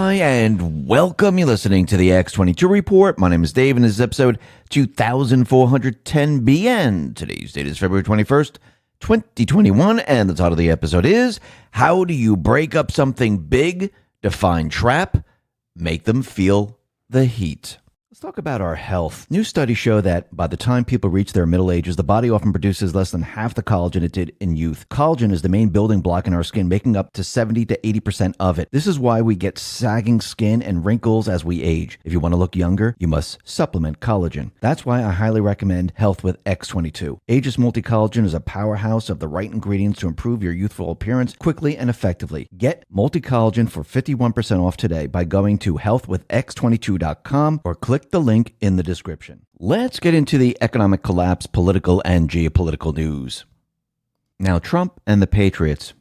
Hi, and welcome. You're listening to the X22 Report. My name is Dave, and this is episode 2410BN. Today's date is February 21st, 2021, and the title of the episode is, How Do You Break Up Something Big, Define Trap, Make Them Feel the Heat? Let's talk about our health. New studies show that by the time people reach their middle ages, the body often produces less than half the collagen it did in youth. Collagen is the main building block in our skin, making up to 70 to 80% of it. This is why we get sagging skin and wrinkles as we age. If you want to look younger, you must supplement collagen. That's why I highly recommend Health with X22. Aegis Multi-Collagen is a powerhouse of the right ingredients to improve your youthful appearance quickly and effectively. Get Multi-Collagen for 51% off today by going to healthwithx22.com or click the link in the description. Let's get into the economic collapse, political and geopolitical news. Now, Trump and the Patriots,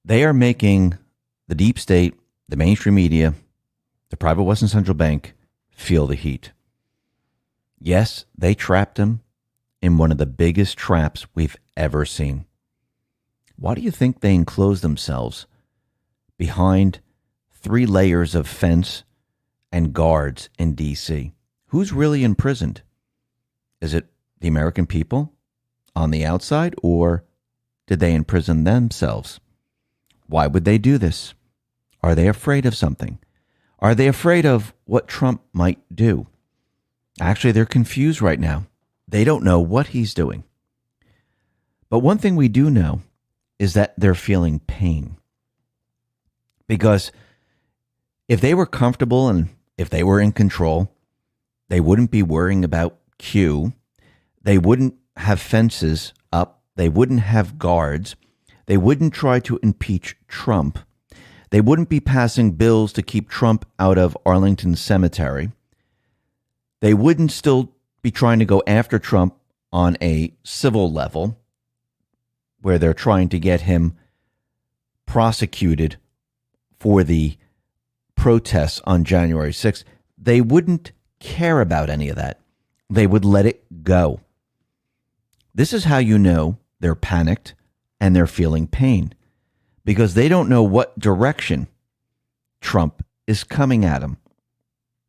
they are making the deep state, the mainstream media, the private Western Central Bank feel the heat. Yes, they trapped him in one of the biggest traps we've ever seen. Why do you think they enclosed themselves behind 3 layers of fence and guards in D.C.? Who's really imprisoned? Is it the American people on the outside, or did they imprison themselves? Why would they do this? Are they afraid of something? Are they afraid of what Trump might do? Actually, they're confused right now. They don't know what he's doing. But one thing we do know is that they're feeling pain. Because if they were comfortable and if they were in control, they wouldn't be worrying about Q. They wouldn't have fences up. They wouldn't have guards. They wouldn't try to impeach Trump. They wouldn't be passing bills to keep Trump out of Arlington Cemetery. They wouldn't still be trying to go after Trump on a civil level where they're trying to get him prosecuted for the protests on January 6th. They wouldn't care about any of that. They would let it go. This is how you know they're panicked and they're feeling pain, because they don't know what direction Trump is coming at them.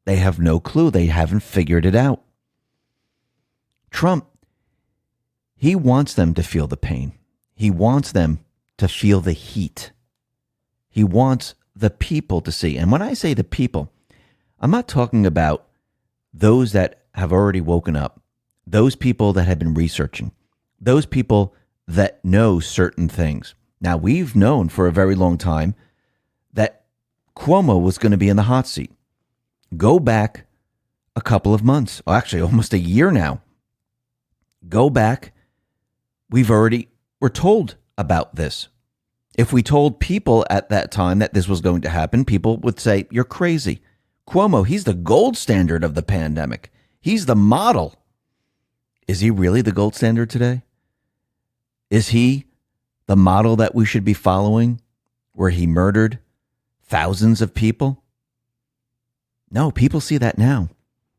They have no clue. They haven't figured it out. Trump, he wants them to feel the pain. He wants them to feel the heat. He wants the people to see. And when I say the people, I'm not talking about those that have already woken up, those people that have been researching, those people that know certain things. Now, we've known for a very long time that Cuomo was going to be in the hot seat. Go back a couple of months, actually almost a year now. Go back. We're told about this. If we told people at that time that this was going to happen, people would say, you're crazy. Cuomo, he's the gold standard of the pandemic. He's the model. Is he really the gold standard today? Is he the model that we should be following, where he murdered thousands of people? No, people see that now,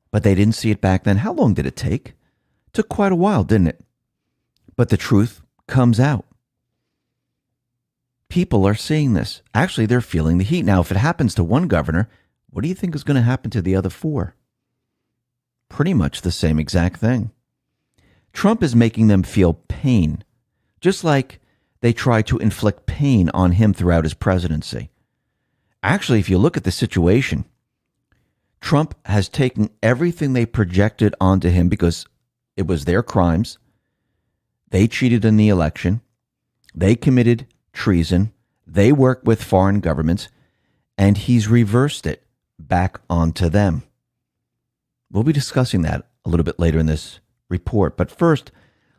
but they didn't see it back then. How long did it take? It took quite a while, didn't it? But the truth comes out. People are seeing this. Actually, they're feeling the heat. Now, if it happens to one governor, what do you think is going to happen to the other 4? Pretty much the same exact thing. Trump is making them feel pain, just like they tried to inflict pain on him throughout his presidency. Actually, if you look at the situation, Trump has taken everything they projected onto him because it was their crimes. They cheated in the election. They committed treason. They worked with foreign governments, and he's reversed it back onto them. We'll be discussing that a little bit later in this report. But first,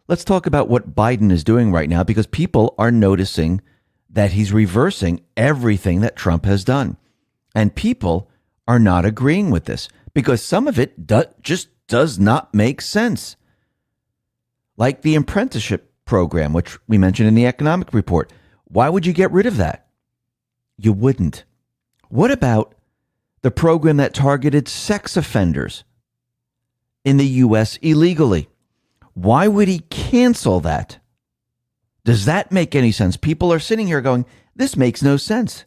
let's talk about what Biden is doing right now, because people are noticing that he's reversing everything that Trump has done. And people are not agreeing with this because some of it just does not make sense. Like the apprenticeship program, which we mentioned in the economic report. Why would you get rid of that? You wouldn't. What about the program that targeted sex offenders in the U.S. illegally? Why would he cancel that? Does that make any sense? People are sitting here going, this makes no sense.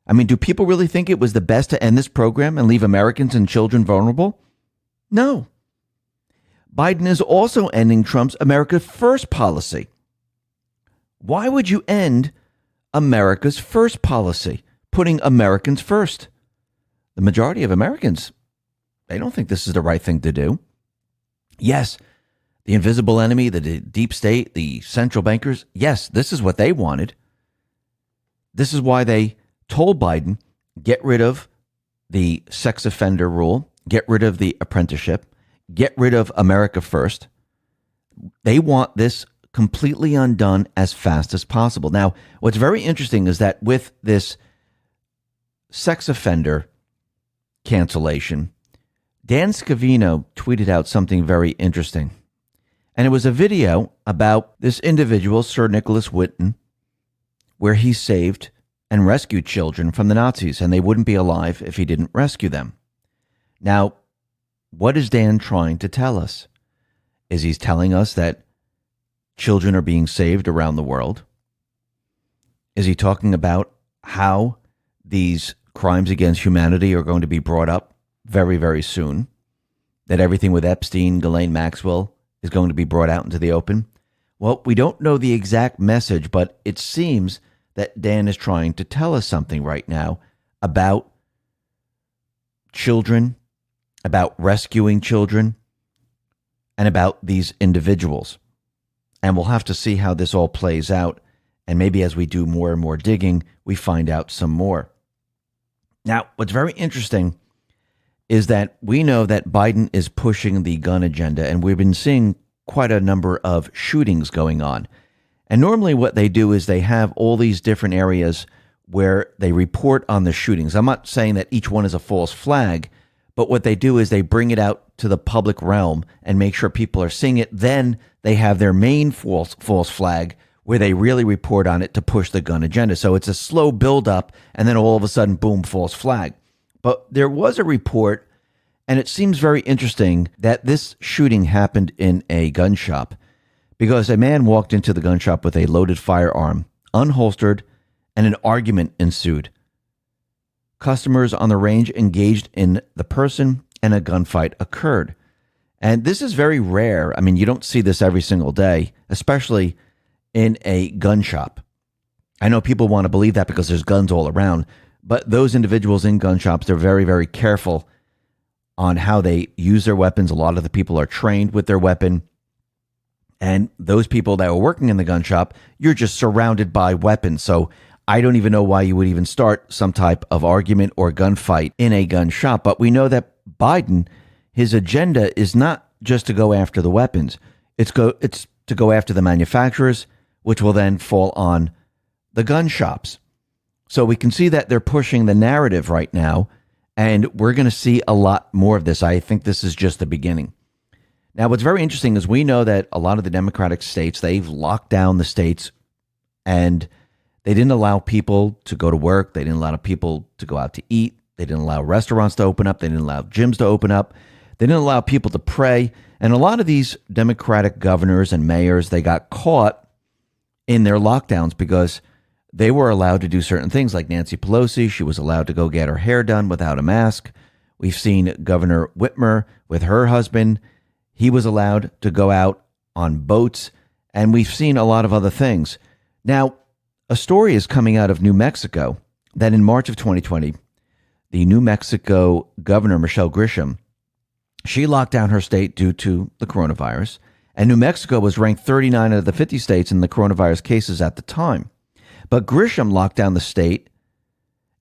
I mean, do people really think it was the best to end this program and leave Americans and children vulnerable? No. Biden is also ending Trump's America First policy. Why would you end America's First policy, putting Americans first? The majority of Americans, they don't think this is the right thing to do. Yes, the invisible enemy, the deep state, the central bankers, yes, this is what they wanted. This is why they told Biden, get rid of the sex offender rule, get rid of the apprenticeship, get rid of America First. They want this completely undone as fast as possible. Now, what's very interesting is that with this sex offender cancellation, Dan Scavino tweeted out something very interesting. And it was a video about this individual, Sir Nicholas Witten, where he saved and rescued children from the Nazis, and they wouldn't be alive if he didn't rescue them. Now, what is Dan trying to tell us? Is he telling us that children are being saved around the world? Is he talking about how these crimes against humanity are going to be brought up very, very soon? That everything with Epstein, Ghislaine Maxwell is going to be brought out into the open? Well, we don't know the exact message, but it seems that Dan is trying to tell us something right now about children, about rescuing children, and about these individuals. And we'll have to see how this all plays out. And maybe as we do more and more digging, we find out some more. Now, what's very interesting is that we know that Biden is pushing the gun agenda, and we've been seeing quite a number of shootings going on. And normally what they do is they have all these different areas where they report on the shootings. I'm not saying that each one is a false flag, but what they do is they bring it out to the public realm and make sure people are seeing it. Then they have their main false flag where they really report on it to push the gun agenda. So it's a slow buildup, and then all of a sudden, boom, false flag. But there was a report, and it seems very interesting that this shooting happened in a gun shop because a man walked into the gun shop with a loaded firearm, unholstered, and an argument ensued. Customers on the range engaged in the person, and a gunfight occurred. And this is very rare. I mean, you don't see this every single day, especially in a gun shop. I know people want to believe that because there's guns all around, but those individuals in gun shops, they're very, very careful on how they use their weapons. A lot of the people are trained with their weapon. And those people that are working in the gun shop, you're just surrounded by weapons. So I don't even know why you would even start some type of argument or gunfight in a gun shop. But we know that Biden, his agenda is not just to go after the weapons. It's to go after the manufacturers, which will then fall on the gun shops. So we can see that they're pushing the narrative right now, and we're going to see a lot more of this. I think this is just the beginning. Now, what's very interesting is we know that a lot of the Democratic states, they've locked down the states, and they didn't allow people to go to work. They didn't allow people to go out to eat. They didn't allow restaurants to open up. They didn't allow gyms to open up. They didn't allow people to pray. And a lot of these Democratic governors and mayors, they got caught in their lockdowns because they were allowed to do certain things. Like Nancy Pelosi, she was allowed to go get her hair done without a mask. We've seen Governor Whitmer with her husband. He was allowed to go out on boats. And we've seen a lot of other things. Now, a story is coming out of New Mexico that in March of 2020, the New Mexico governor, Michelle Grisham, she locked down her state due to the coronavirus. And New Mexico was ranked 39 out of the 50 states in the coronavirus cases at the time. But Grisham locked down the state,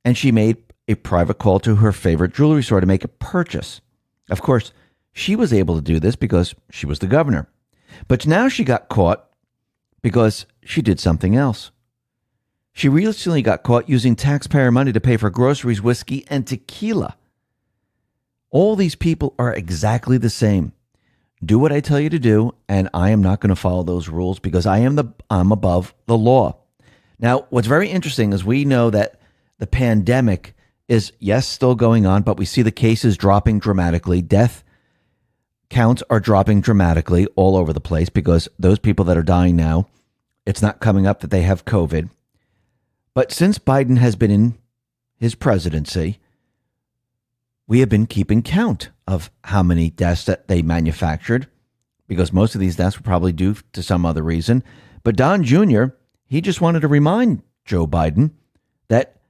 and she made a private call to her favorite jewelry store to make a purchase. Of course, she was able to do this because she was the governor. But now she got caught because she did something else. She recently got caught using taxpayer money to pay for groceries, whiskey, and tequila. All these people are exactly the same. Do what I tell you to do, and I am not going to follow those rules because I'm above the law. Now, what's very interesting is we know that the pandemic is, yes, still going on, but we see the cases dropping dramatically. Death counts are dropping dramatically all over the place because those people that are dying now, it's not coming up that they have COVID. But since Biden has been in his presidency, we have been keeping count of how many deaths that they manufactured, because most of these deaths were probably due to some other reason. But Don Jr., he just wanted to remind Joe Biden that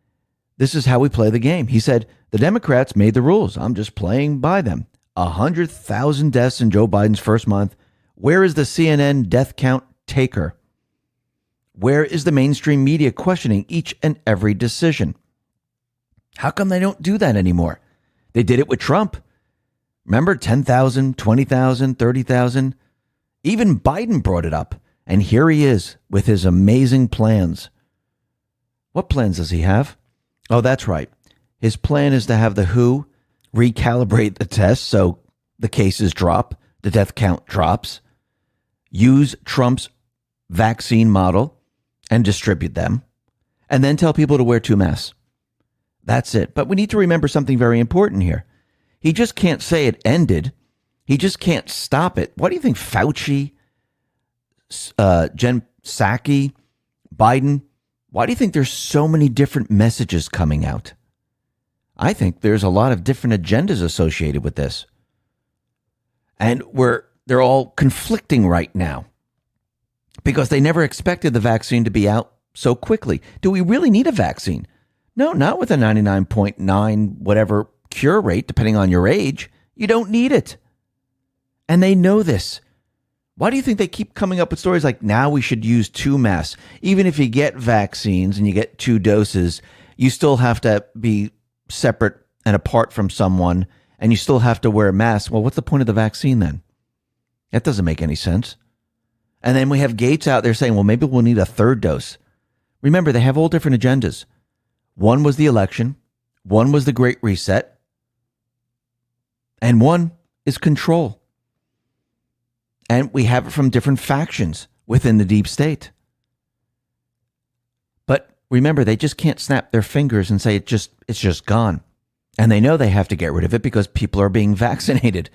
this is how we play the game. He said, the Democrats made the rules. I'm just playing by them. 100,000 deaths in Joe Biden's first month. Where is the CNN death count taker? Where is the mainstream media questioning each and every decision? How come they don't do that anymore? They did it with Trump. Remember, 10,000, 20,000, 30,000? Even Biden brought it up. And here he is with his amazing plans. What plans does he have? Oh, that's right. His plan is to have the WHO recalibrate the test so the cases drop, the death count drops, use Trump's vaccine model and distribute them, and then tell people to wear 2 masks. That's it. But we need to remember something very important here. He just can't say it ended. He just can't stop it. What do you think Fauci, Jen Psaki, Biden, why do you think there's so many different messages coming out? I think there's a lot of different agendas associated with this. And they're all conflicting right now because they never expected the vaccine to be out so quickly. Do we really need a vaccine? No, not with a 99.9 whatever cure rate, depending on your age. You don't need it. And they know this. Why do you think they keep coming up with stories like now we should use 2 masks? Even if you get vaccines and you get 2 doses, you still have to be separate and apart from someone, and you still have to wear a mask. Well, what's the point of the vaccine then? That doesn't make any sense. And then we have Gates out there saying, well, maybe we'll need a 3rd dose. Remember, they have all different agendas. One was the election, one was the Great Reset, and one is control. And we have it from different factions within the deep state. But remember, they just can't snap their fingers and say it's just gone. And they know they have to get rid of it because people are being vaccinated.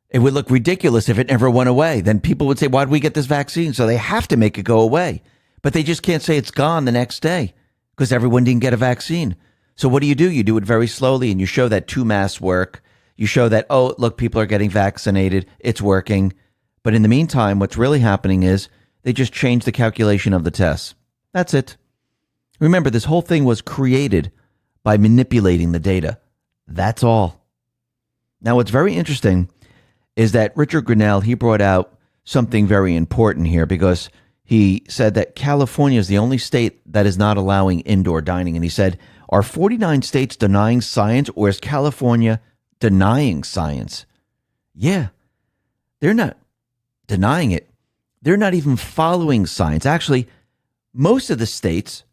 It would look ridiculous if it never went away. Then people would say, why did we get this vaccine? So they have to make it go away. But they just can't say it's gone the next day because everyone didn't get a vaccine. So what do? You do it very slowly and you show that 2 masks work. You show that, oh, look, people are getting vaccinated. It's working. But in the meantime, what's really happening is they just change the calculation of the tests. That's it. Remember, this whole thing was created by manipulating the data. That's all. Now, what's very interesting is that Richard Grenell, he brought out something very important here because he said that California is the only state that is not allowing indoor dining. And he said, are 49 states denying science or is California denying science? Yeah, they're not denying it. They're not even following science. Actually, most of the states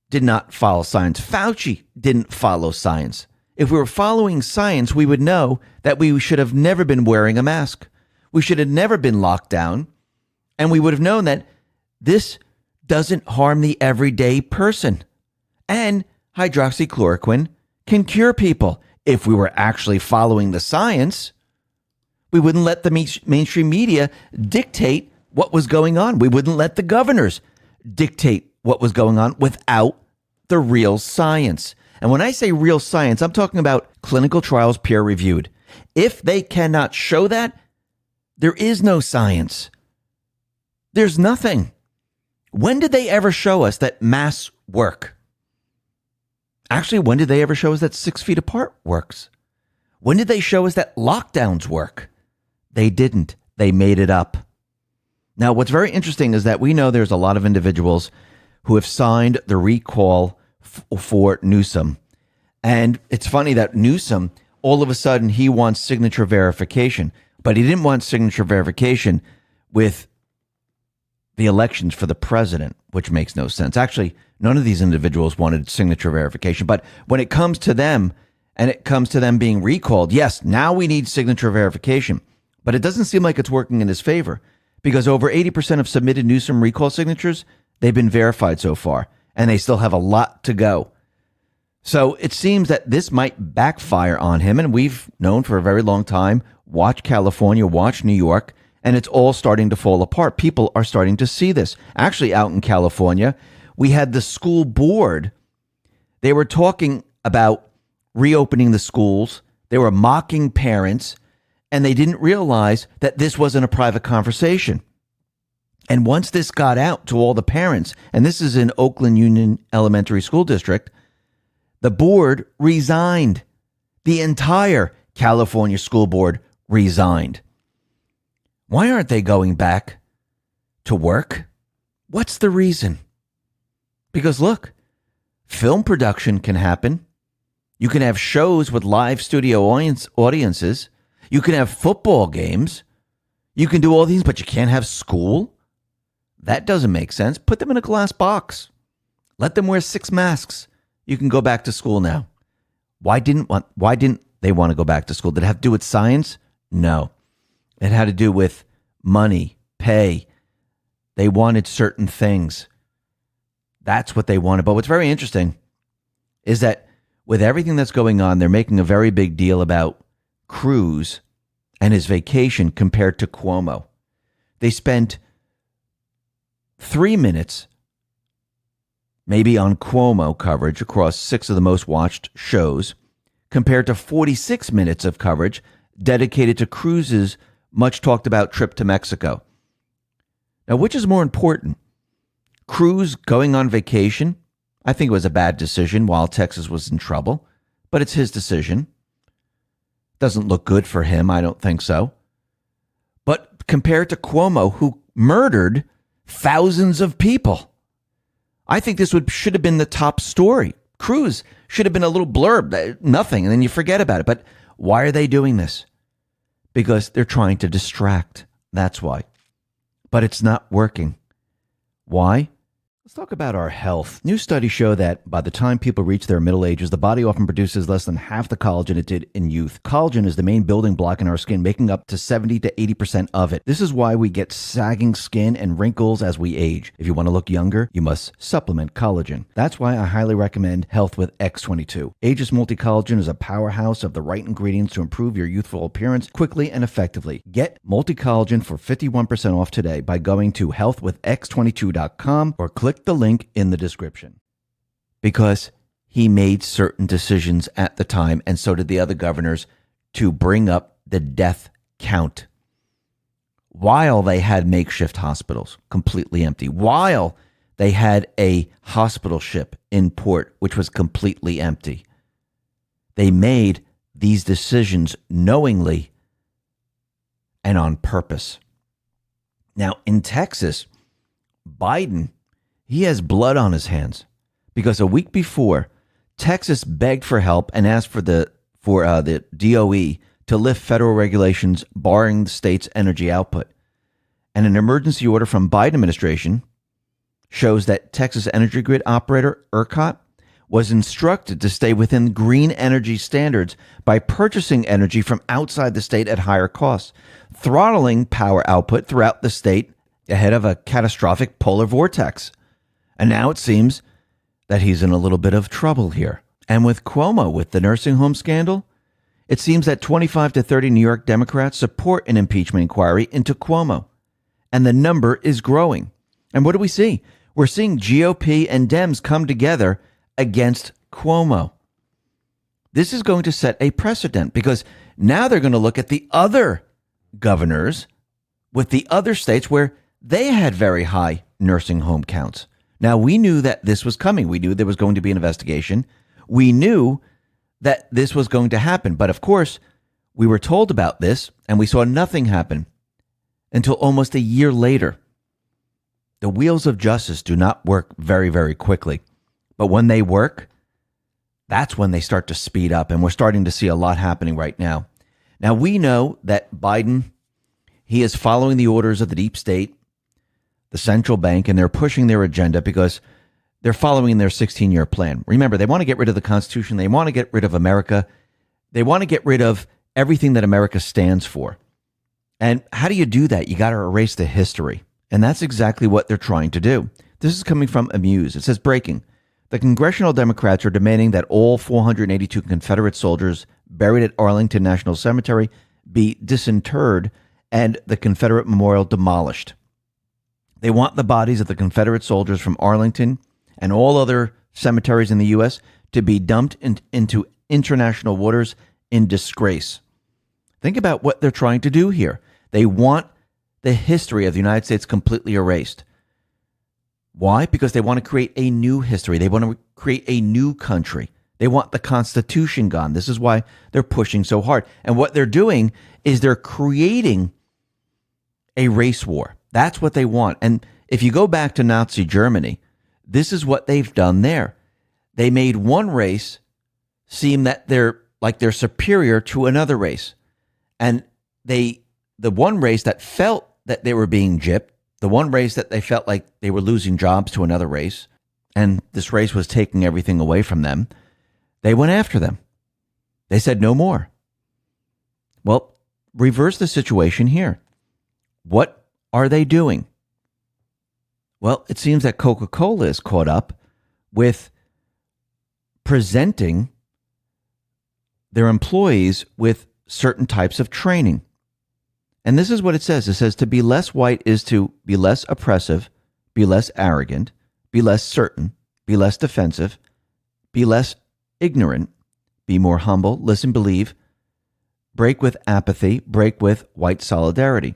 did not follow science. Fauci didn't follow science. If we were following science, we would know that we should have never been wearing a mask. We should have never been locked down. And we would have known that this doesn't harm the everyday person. And hydroxychloroquine can cure people. If we were actually following the science, we wouldn't let the mainstream media dictate what was going on. We wouldn't let the governors dictate what was going on without the real science. And when I say real science, I'm talking about clinical trials peer reviewed. If they cannot show that, there is no science. There's nothing. When did they ever show us that masks work? Actually, when did they ever show us that 6 feet apart works? When did they show us that lockdowns work? They didn't. They made it up. Now, what's very interesting is that we know there's a lot of individuals who have signed the recall for Newsom. And it's funny that Newsom, all of a sudden, he wants signature verification. But he didn't want signature verification with the elections for the president, which makes no sense. Actually, none of these individuals wanted signature verification. But when it comes to them, and it comes to them being recalled, yes, now we need signature verification. But it doesn't seem like it's working in his favor because over 80% of submitted Newsom recall signatures, they've been verified so far, and they still have a lot to go. So it seems that this might backfire on him, and we've known for a very long time, watch California, watch New York, and it's all starting to fall apart. People are starting to see this. Actually, out in California, we had the school board. They were talking about reopening the schools. They were mocking parents, and they didn't realize that this wasn't a private conversation. And once this got out to all the parents, and this is in Oakland Union Elementary School District, the board resigned. The entire California school board resigned. Why aren't they going back to work? What's the reason? Because look, film production can happen. You can have shows with live studio audiences. You can have football games. You can do all these, but you can't have school? That doesn't make sense. Put them in a glass box. Let them wear 6 masks. You can go back to school now. Why didn't they want to go back to school? Did it have to do with science? No. It had to do with money, pay. They wanted certain things. That's what they wanted. But what's very interesting is that with everything that's going on, they're making a very big deal about Cruz and his vacation compared to Cuomo. They spent 3 minutes maybe on Cuomo coverage across 6 of the most watched shows compared to 46 minutes of coverage dedicated to Cruz's much talked about trip to Mexico. Now, which is more important? Cruz going on vacation? I think it was a bad decision while Texas was in trouble, but it's his decision. Doesn't look good for him. I don't think so. But compared to Cuomo, who murdered thousands of people, I think this should have been the top story. Cruz should have been a little blurb, nothing, and then you forget about it. But why are they doing this? Because they're trying to distract. That's why. But it's not working. Why? Let's talk about our health. New studies show that by the time people reach their middle ages, the body often produces less than half the collagen it did in youth. Collagen is the main building block in our skin, making up to 70 to 80% of it. This is why we get sagging skin and wrinkles as we age. If you want to look younger, you must supplement collagen. That's why I highly recommend Health with X22. Aegis Multi-Collagen is a powerhouse of the right ingredients to improve your youthful appearance quickly and effectively. Get Multi-Collagen for 51% off today by going to healthwithx22.com or click the link in the description. Because he made certain decisions at the time, and so did the other governors, to bring up the death count. While they had makeshift hospitals completely empty, while they had a hospital ship in port which was completely empty, they made these decisions knowingly and on purpose. Now, in Texas, Biden, he has blood on his hands because a week before, Texas begged for help and asked for the DOE to lift federal regulations barring the state's energy output. And an emergency order from Biden administration shows that Texas energy grid operator ERCOT was instructed to stay within green energy standards by purchasing energy from outside the state at higher costs, throttling power output throughout the state ahead of a catastrophic polar vortex. And now it seems that he's in a little bit of trouble here. And with Cuomo, with the nursing home scandal, it seems that 25 to 30 New York Democrats support an impeachment inquiry into Cuomo. And the number is growing. And what do we see? We're seeing GOP and Dems come together against Cuomo. This is going to set a precedent because now they're going to look at the other governors with the other states where they had very high nursing home counts. Now, we knew that this was coming. We knew there was going to be an investigation. We knew that this was going to happen. But of course, we were told about this and we saw nothing happen until almost a year later. The wheels of justice do not work very, very quickly. But when they work, that's when they start to speed up. And we're starting to see a lot happening right now. Now, we know that Biden, he is following the orders of the deep state, the central bank, and they're pushing their agenda because they're following their 16-year plan. Remember, they want to get rid of the Constitution. They want to get rid of America. They want to get rid of everything that America stands for. And how do you do that? You got to erase the history. And that's exactly what they're trying to do. This is coming from Amuse. It says, breaking. The congressional Democrats are demanding that all 482 Confederate soldiers buried at Arlington National Cemetery be disinterred and the Confederate memorial demolished. They want the bodies of the Confederate soldiers from Arlington and all other cemeteries in the U.S. to be dumped into international waters in disgrace. Think about what they're trying to do here. They want the history of the United States completely erased. Why? Because they want to create a new history. They want to create a new country. They want the Constitution gone. This is why they're pushing so hard. And what they're doing is they're creating a race war. That's what they want. And if you go back to Nazi Germany, this is what they've done there. They made one race seem that they're superior to another race. And the one race that felt that they were being gypped, the one race that they felt like they were losing jobs to another race, and this race was taking everything away from them, they went after them. They said no more. Well, reverse the situation here. What are they doing? Well, it seems that Coca-Cola is caught up with presenting their employees with certain types of training. And this is what it says. It says to be less white is to be less oppressive, be less arrogant, be less certain, be less defensive, be less ignorant, be more humble, listen, believe, break with apathy, break with white solidarity.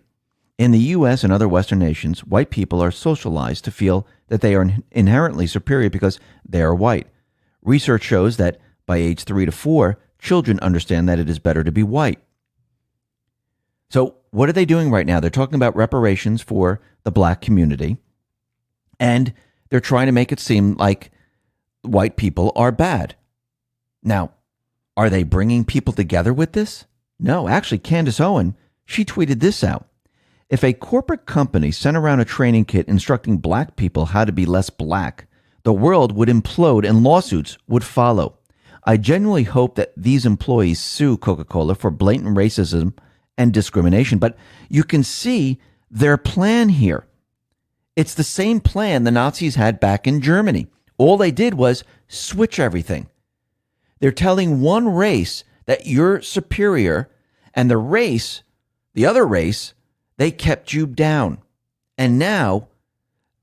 In the U.S. and other Western nations, white people are socialized to feel that they are inherently superior because they are white. Research shows that by age 3 to 4, children understand that it is better to be white. So what are they doing right now? They're talking about reparations for the black community, and they're trying to make it seem like white people are bad. Now, are they bringing people together with this? No, actually, Candace Owen, she tweeted this out. If a corporate company sent around a training kit instructing black people how to be less black, the world would implode and lawsuits would follow. I genuinely hope that these employees sue Coca-Cola for blatant racism and discrimination, but you can see their plan here. It's the same plan the Nazis had back in Germany. All they did was switch everything. They're telling one race that you're superior, and the other race, they kept you down. And now,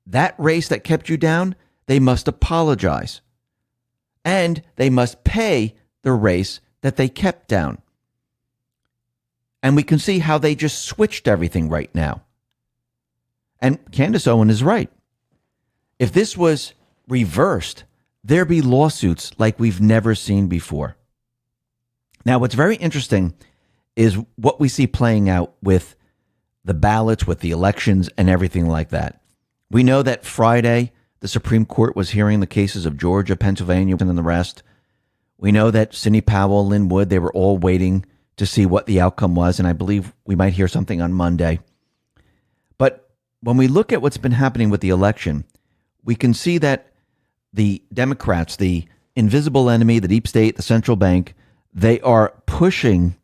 that race that kept you down, they must apologize. And they must pay the race that they kept down. And we can see how they just switched everything right now. And Candace Owen is right. If this was reversed, there'd be lawsuits like we've never seen before. Now, what's very interesting is what we see playing out with the ballots, with the elections, and everything like that. We know that Friday, the Supreme Court was hearing the cases of Georgia, Pennsylvania, and the rest. We know that Sidney Powell, Lin Wood, they were all waiting to see what the outcome was, and I believe we might hear something on Monday. But when we look at what's been happening with the election, we can see that the Democrats, the invisible enemy, the deep state, the central bank, they are pushing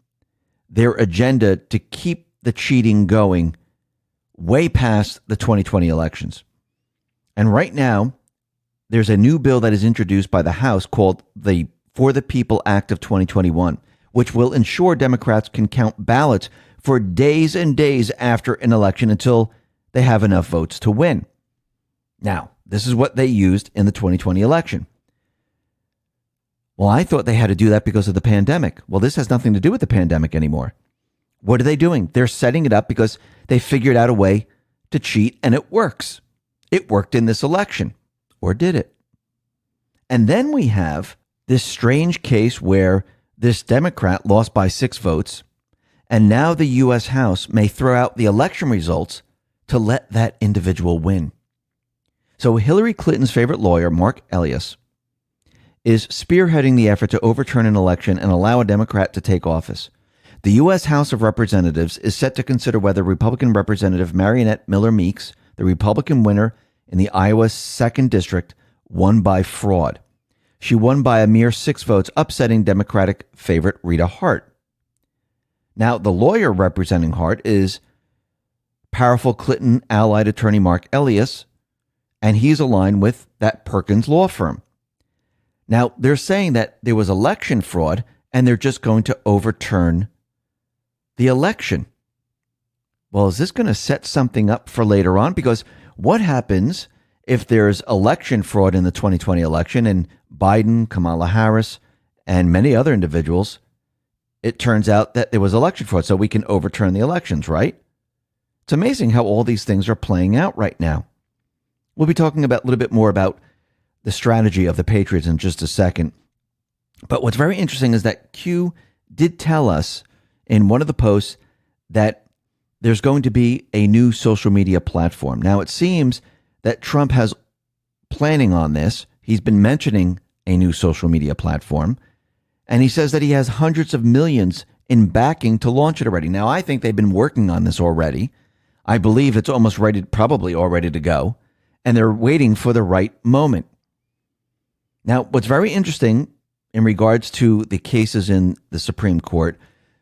their agenda to keep the cheating going way past the 2020 elections. And right now, there's a new bill that is introduced by the House called the For the People Act of 2021, which will ensure Democrats can count ballots for days and days after an election until they have enough votes to win. Now, this is what they used in the 2020 election. Well, I thought they had to do that because of the pandemic. Well, this has nothing to do with the pandemic anymore. What are they doing? They're setting it up because they figured out a way to cheat, and it works. It worked in this election. Or did it? And then we have this strange case where this Democrat lost by 6 votes, and now the U.S. House may throw out the election results to let that individual win. So Hillary Clinton's favorite lawyer, Mark Elias, is spearheading the effort to overturn an election and allow a Democrat to take office. The U.S. House of Representatives is set to consider whether Republican Representative Mariannette Miller Meeks, the Republican winner in the Iowa 2nd District, won by fraud. She won by a mere 6 votes, upsetting Democratic favorite Rita Hart. Now, the lawyer representing Hart is powerful Clinton allied attorney Mark Elias, and he's aligned with that Perkins law firm. Now, they're saying that there was election fraud, and they're just going to overturn the election. Well, is this going to set something up for later on? Because what happens if there's election fraud in the 2020 election and Biden, Kamala Harris, and many other individuals, it turns out that there was election fraud, so we can overturn the elections, right? It's amazing how all these things are playing out right now. We'll be talking about a little bit more about the strategy of the Patriots in just a second. But what's very interesting is that Q did tell us in one of the posts that there's going to be a new social media platform. Now, it seems that Trump has planning on this. He's been mentioning a new social media platform, and he says that he has hundreds of millions in backing to launch it already. Now, I think they've been working on this already. I believe it's almost ready, probably all ready to go, and they're waiting for the right moment. Now, what's very interesting in regards to the cases in the Supreme Court,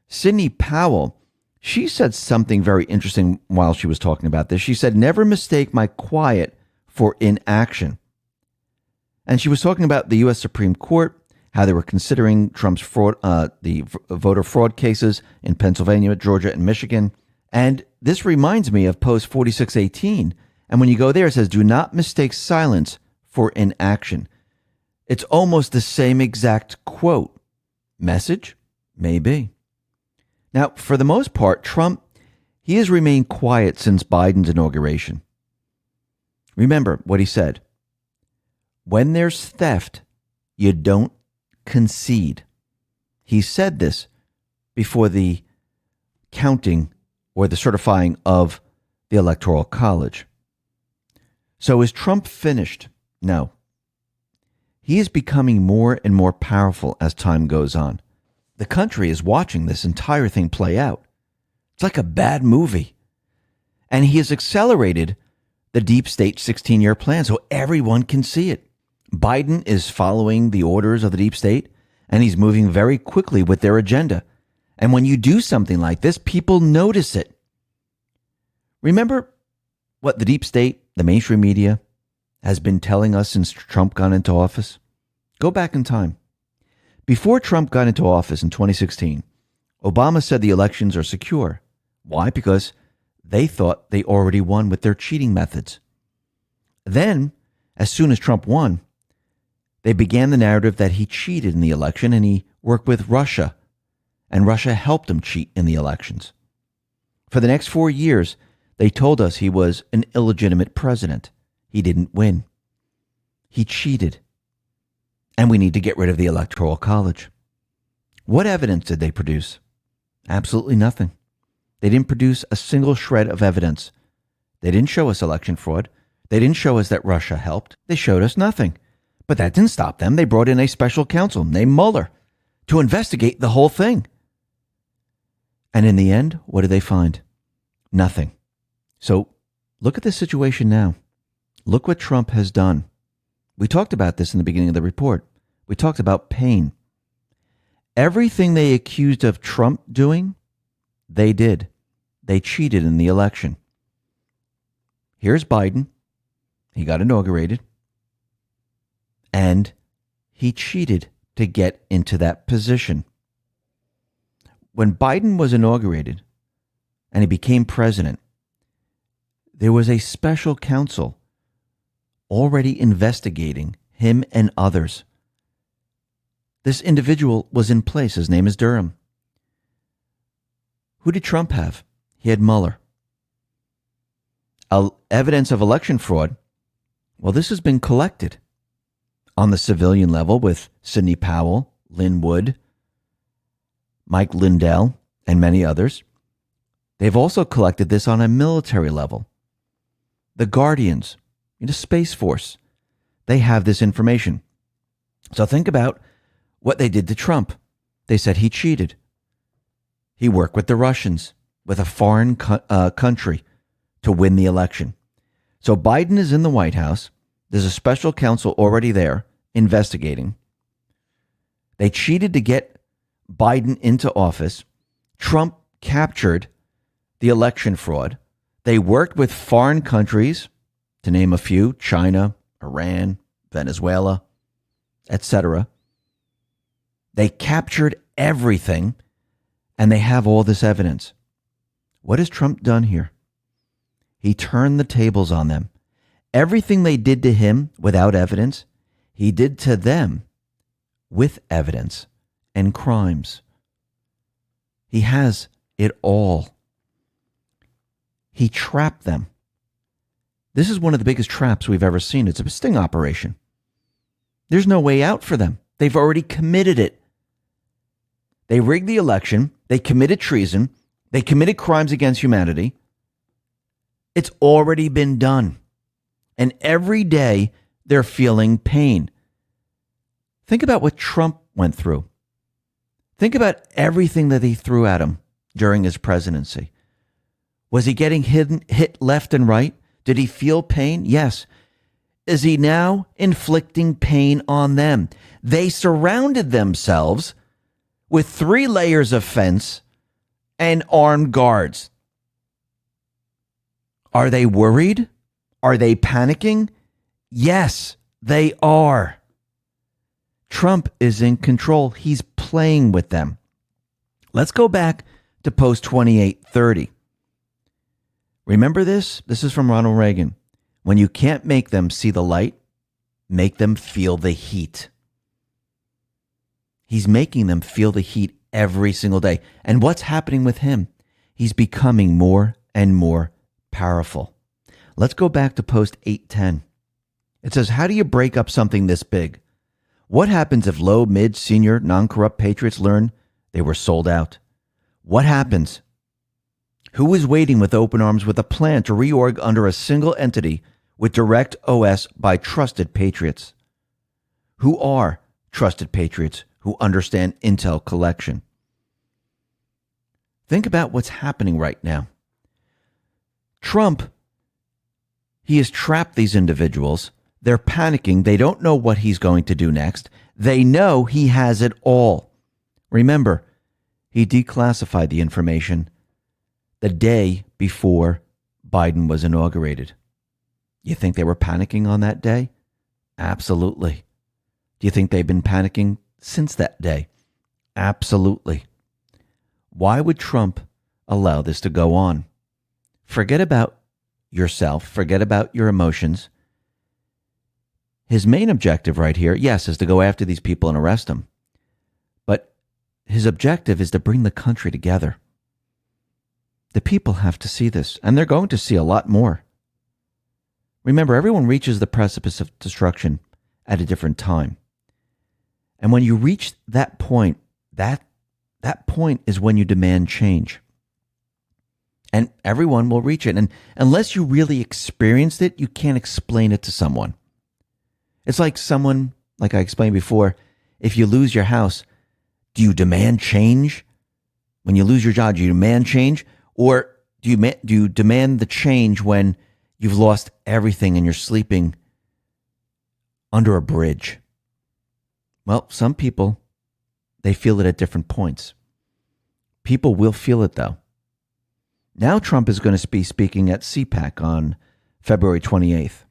Sidney Powell, she said something very interesting while she was talking about this. She said, "Never mistake my quiet for inaction." And she was talking about the U.S. Supreme Court, how they were considering Trump's fraud, the voter fraud cases in Pennsylvania, Georgia, and Michigan. And this reminds me of Post 4618. And when you go there, it says, "Do not mistake silence for inaction." It's almost the same exact quote. Message? Maybe. Now, for the most part, Trump, he has remained quiet since Biden's inauguration. Remember what he said. When there's theft, you don't concede. He said this before the counting or the certifying of the Electoral College. So is Trump finished? No. He is becoming more and more powerful as time goes on. The country is watching this entire thing play out. It's like a bad movie. And he has accelerated the deep state 16-year plan so everyone can see it. Biden is following the orders of the deep state, and he's moving very quickly with their agenda. And when you do something like this, people notice it. Remember what the deep state, the mainstream media, has been telling us since Trump got into office? Go back in time. Before Trump got into office in 2016, Obama said the elections are secure. Why? Because they thought they already won with their cheating methods. Then, as soon as Trump won, they began the narrative that he cheated in the election and he worked with Russia, and Russia helped him cheat in the elections. For the next 4 years, they told us he was an illegitimate president. He didn't win. He cheated. And we need to get rid of the Electoral College. What evidence did they produce? Absolutely nothing. They didn't produce a single shred of evidence. They didn't show us election fraud. They didn't show us that Russia helped. They showed us nothing. But that didn't stop them. They brought in a special counsel named Mueller to investigate the whole thing. And in the end, what did they find? Nothing. So look at the situation now. Look what Trump has done. We talked about this in the beginning of the report. We talked about pain. Everything they accused of Trump doing, they did. They cheated in the election. Here's Biden. He got inaugurated. And he cheated to get into that position. When Biden was inaugurated and he became president, there was a special counsel already investigating him and others. This individual was in place. His name is Durham. Who did Trump have? He had Mueller. Evidence of election fraud. Well, this has been collected on the civilian level with Sidney Powell, Lin Wood, Mike Lindell, and many others. They've also collected this on a military level. The Guardians, the Space Force, they have this information. So think about what they did to Trump. They said he cheated. He worked with the Russians, with a foreign country, to win the election. So Biden is in the White House. There's a special counsel already there investigating. They cheated to get Biden into office. Trump captured the election fraud. They worked with foreign countries, to name a few, China, Iran, Venezuela, etc. They captured everything, and they have all this evidence. What has Trump done here? He turned the tables on them. Everything they did to him without evidence, he did to them with evidence and crimes. He has it all. He trapped them. This is one of the biggest traps we've ever seen. It's a sting operation. There's no way out for them. They've already committed it. They rigged the election. They committed treason. They committed crimes against humanity. It's already been done. And every day they're feeling pain. Think about what Trump went through. Think about everything that he threw at him during his presidency. Was he getting hit left and right? Did he feel pain? Yes. Is he now inflicting pain on them? They surrounded themselves with 3 layers of fence and armed guards. Are they worried? Are they panicking? Yes, they are. Trump is in control. He's playing with them. Let's go back to post 2830. Remember this? This is from Ronald Reagan. When you can't make them see the light, make them feel the heat. He's making them feel the heat every single day. And what's happening with him? He's becoming more and more powerful. Let's go back to post 810. It says, how do you break up something this big? What happens if low, mid, senior, non-corrupt patriots learn they were sold out? What happens? Who is waiting with open arms with a plan to reorg under a single entity with direct OS by trusted patriots? Who are trusted patriots who understand intel collection? Think about what's happening right now. Trump, he has trapped these individuals. They're panicking. They don't know what he's going to do next. They know he has it all. Remember, he declassified the information the day before Biden was inaugurated. You think they were panicking on that day? Absolutely. Do you think they've been panicking since that day? Absolutely. Why would Trump allow this to go on? Forget about yourself. Forget about your emotions. His main objective right here, yes, is to go after these people and arrest them. But his objective is to bring the country together. The people have to see this, and they're going to see a lot more. Remember, everyone reaches the precipice of destruction at a different time. And when you reach that point, that point is when you demand change. And everyone will reach it. And unless you really experienced it, you can't explain it to someone. It's like someone, like I explained before, if you lose your house, do you demand change? When you lose your job, do you demand change? Or do you demand the change when you've lost everything and you're sleeping under a bridge? Well, some people, they feel it at different points. People will feel it, though. Now Trump is going to be speaking at CPAC on February 28th.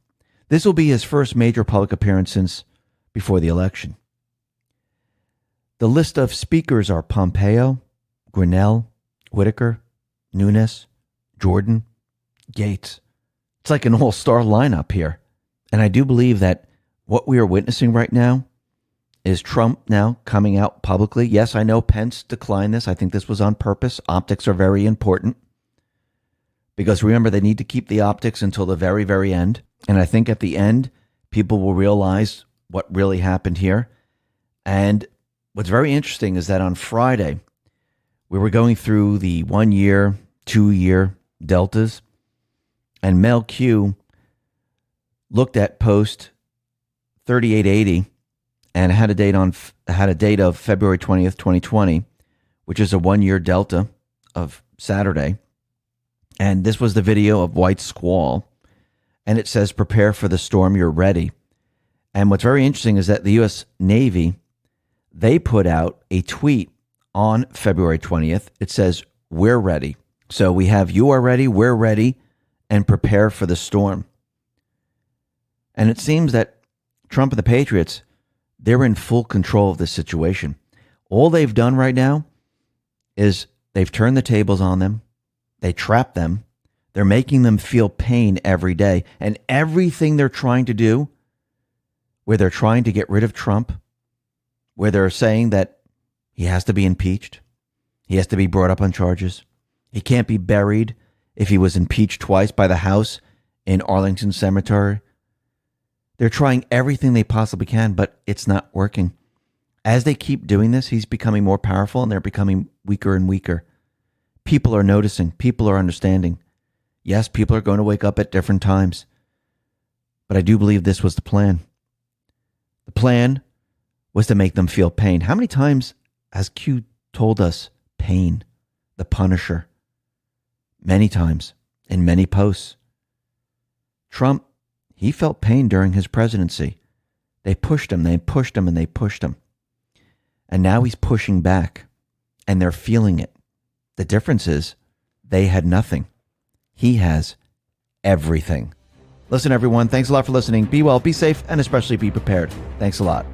This will be his first major public appearance since before the election. The list of speakers are Pompeo, Grinnell, Whitaker, Nunes, Jordan, Gates. It's like an all-star lineup here. And I do believe that what we are witnessing right now is Trump now coming out publicly. Yes, I know Pence declined this. I think this was on purpose. Optics are very important. Because remember, they need to keep the optics until the very, very end. And I think at the end, people will realize what really happened here. And what's very interesting is that on Friday, we were going through the 1 year, 2 year deltas. And Mel Q looked at post 3880 and had a date of February 20th, 2020, which is a 1 year delta of Saturday. And this was the video of White Squall. And it says, prepare for the storm, you're ready. And what's very interesting is that the U.S. Navy, they put out a tweet on February 20th. It says, we're ready. So we have you are ready, we're ready, and prepare for the storm. And it seems that Trump and the Patriots, they're in full control of this situation. All they've done right now is they've turned the tables on them. They trapped them. They're making them feel pain every day. And everything they're trying to do, where they're trying to get rid of Trump, where they're saying that he has to be impeached, he has to be brought up on charges, he can't be buried if he was impeached twice by the House in Arlington Cemetery. They're trying everything they possibly can, but it's not working. As they keep doing this, he's becoming more powerful and they're becoming weaker and weaker. People are noticing. People are understanding. Yes, people are going to wake up at different times. But I do believe this was the plan. The plan was to make them feel pain. How many times has Q told us pain, the Punisher? Many times, in many posts. Trump, he felt pain during his presidency. They pushed him, and they pushed him. And now he's pushing back, and they're feeling it. The difference is they had nothing. He has everything. Listen, everyone, thanks a lot for listening. Be well, be safe, and especially be prepared. Thanks a lot.